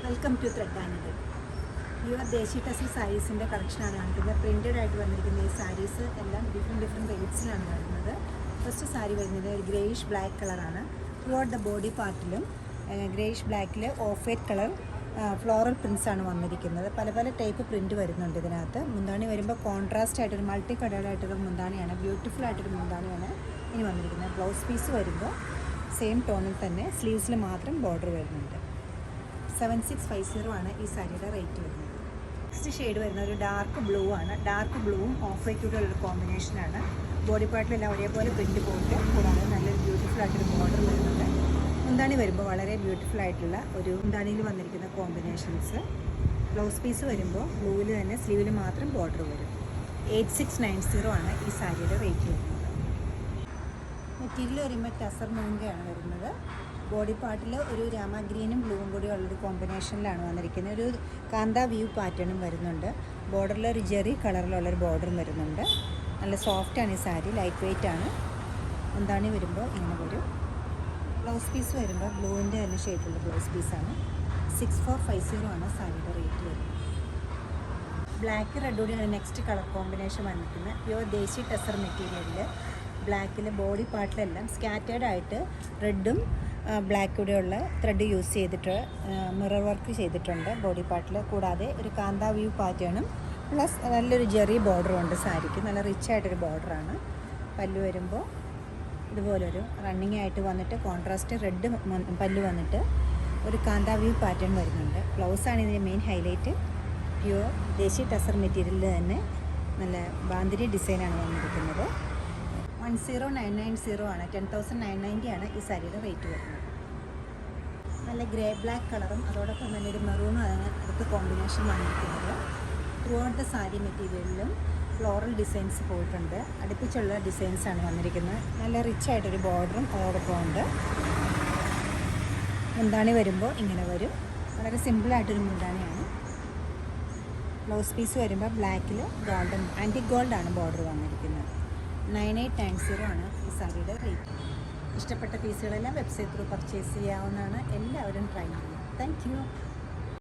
Welcome to thread and pure desi tassel സാരീസിൻ്റെ കളക്ഷനാണ് കാണിക്കുന്നത്. പ്രിൻറ്റഡ് ആയിട്ട് വന്നിരിക്കുന്ന ഈ സാരീസ് എല്ലാം ഡിഫറെൻറ്റ് റേറ്റ്സിലാണ് വരുന്നത്. ഫസ്റ്റ് സാരി വരുന്നത് ഒരു ഗ്രേയിഷ് ബ്ലാക്ക് കളറാണ്. ത്രൂഔട്ട് ദ ബോഡി പാർട്ടിലും ഗ്രേയിഷ് ബ്ലാക്കിൽ ഓഫ് വൈറ്റ് കളർ ഫ്ലോറൽ പ്രിൻസാണ് വന്നിരിക്കുന്നത്. പല പല ടൈപ്പ് പ്രിൻറ്റ് വരുന്നുണ്ട് ഇതിനകത്ത്. മുന്താണി വരുമ്പോൾ കോൺട്രാസ്റ്റ് ആയിട്ടൊരു മൾട്ടി കളേർഡായിട്ടൊരു മുന്താണിയാണ്, ബ്യൂട്ടിഫുൾ ആയിട്ടൊരു മുന്താണിയാണ് ഇനി വന്നിരിക്കുന്നത്. ബ്ലൗസ് പീസ് വരുമ്പോൾ സെയിം ടോണിൽ തന്നെ സ്ലീവ്സിൽ മാത്രം ബോർഡർ വരുന്നുണ്ട്. 7650 ആണ് ഈ സാരിയുടെ റേറ്റ് വരുന്നത്. നെക്സ്റ്റ് ഷെയ്ഡ് വരുന്ന ഒരു ഡാർക്ക് ബ്ലൂ ആണ്. ഡാർക്ക് ബ്ലൂവും ഓഫ് വൈറ്റൂടെ ഉള്ളൊരു കോമ്പിനേഷനാണ്. ബോഡി പാർട്ടിലെല്ലാം ഒരേപോലെ പ്രിൻറ്റ് പോയിട്ട് കൂടാതെ നല്ലൊരു ബ്യൂട്ടിഫുൾ ആയിട്ടൊരു ബോർഡർ വരുന്നുണ്ട്. മുന്താണി വരുമ്പോൾ വളരെ ബ്യൂട്ടിഫുൾ ആയിട്ടുള്ള ഒരു മുന്താണിയിൽ വന്നിരിക്കുന്ന കോമ്പിനേഷൻസ്. ബ്ലൗസ് പീസ് വരുമ്പോൾ ബ്ലൂവിൽ തന്നെ സ്ലീവിൽ മാത്രം ബോർഡർ വരും. 8690 ആണ് ഈ സാരിയുടെ റേറ്റ് വരുന്നത്. മെറ്റീരിയൽ വരുമ്പോൾ ടസർ മൂങ്കയാണ് വരുന്നത്. ബോഡി പാർട്ടിൽ ഒരു രാമ ഗ്രീനും ബ്ലൂവും കൂടി ഉള്ളൊരു കോമ്പിനേഷനിലാണ് വന്നിരിക്കുന്നത്. ഒരു കാന്ത വ്യൂ പാറ്റേണും വരുന്നുണ്ട്. ബോർഡറിൽ ഒരു ജെറി കളറിലുള്ളൊരു ബോർഡറും വരുന്നുണ്ട്. നല്ല സോഫ്റ്റാണ് ഈ സാരി, ലൈറ്റ് വെയ്റ്റ് ആണ്. മുന്താണി വരുമ്പോൾ ഇങ്ങനെ വരും. ബ്ലൗസ് പീസ് വരുമ്പോൾ ബ്ലൂവിൻ്റെ തന്നെ ഷെയ്ഡുള്ള ബ്ലൗസ് പീസാണ്. 6450 ആണ് സാരിയുടെ റേറ്റ് വരുന്നത്. ബ്ലാക്ക് റെഡ് കൂടിയാണ് നെക്സ്റ്റ് കളർ കോമ്പിനേഷൻ വന്നിരിക്കുന്നത്. പ്യുവർ ദേശി ടെസർ മെറ്റീരിയലിൽ ബ്ലാക്കിൽ ബോഡി പാർട്ടിലെല്ലാം സ്കാറ്റേർഡ് ആയിട്ട് റെഡും ബ്ലാക്ക് കൂടെയുള്ള ത്രെഡ് യൂസ് ചെയ്തിട്ട് മിറർ വർക്ക് ചെയ്തിട്ടുണ്ട് ബോഡി പാർട്ടിൽ. കൂടാതെ ഒരു കാന്ത വ്യൂ പാറ്റേണും പ്ലസ് നല്ലൊരു ജെറി ബോർഡറും ഉണ്ട് സാരിക്ക്. നല്ല റിച്ച് ആയിട്ടൊരു ബോർഡറാണ്. പല്ലു വരുമ്പോൾ ഇതുപോലൊരു റണ്ണിങ് ആയിട്ട് വന്നിട്ട് കോൺട്രാസ്റ്റ് റെഡ് പല്ലു വന്നിട്ട് ഒരു കാന്ത വ്യൂ പാറ്റേൺ വരുന്നുണ്ട്. ബ്ലൗസാണ് ഇതിൻ്റെ മെയിൻ ഹൈലൈറ്റ്. പ്യുവർ ദേശി ടെസർ മെറ്റീരിയലിൽ തന്നെ നല്ല ബാന്തിരി ഡിസൈനാണ് വന്നിരിക്കുന്നത്. 10990 ആണ്. 10,990 ആണ് ഈ സാരിയുടെ റേറ്റ് വരുന്നത്. നല്ല ഗ്രേ ബ്ലാക്ക് കളറും അതോടൊപ്പം തന്നെ ഒരു മെറൂണും അതിന് അടുത്ത കോമ്പിനേഷൻ വന്നിരിക്കുന്നത്. ത്രൂ ഔട്ട് ദ സാരി മെറ്റീരിയലിലും ഫ്ലോറൽ ഡിസൈൻസ് പോയിട്ടുണ്ട്. അടുപ്പിച്ചുള്ള ഡിസൈൻസാണ് വന്നിരിക്കുന്നത്. നല്ല റിച്ച് ആയിട്ടൊരു ബോർഡറും അതോടൊപ്പം ഉണ്ട്. മുന്താണി വരുമ്പോൾ ഇങ്ങനെ വരും. വളരെ സിമ്പിളായിട്ടൊരു മുന്താണിയാണ്. ബ്ലൗസ് പീസ് വരുമ്പോൾ ബ്ലാക്കിൽ ഗോൾഡൻ ആൻറ്റിക് ഗോൾഡാണ് ബോർഡർ വന്നിരിക്കുന്നത്. 9890 ആണ് ഈ സാരിയുടെ റേറ്റ്. ഇഷ്ടപ്പെട്ട പീസുകളെല്ലാം വെബ്സൈറ്റ് ത്രൂ പർച്ചേസ് ചെയ്യാവുന്നതാണ്. എല്ലാവരും ട്രൈ ചെയ്യും. Thank you.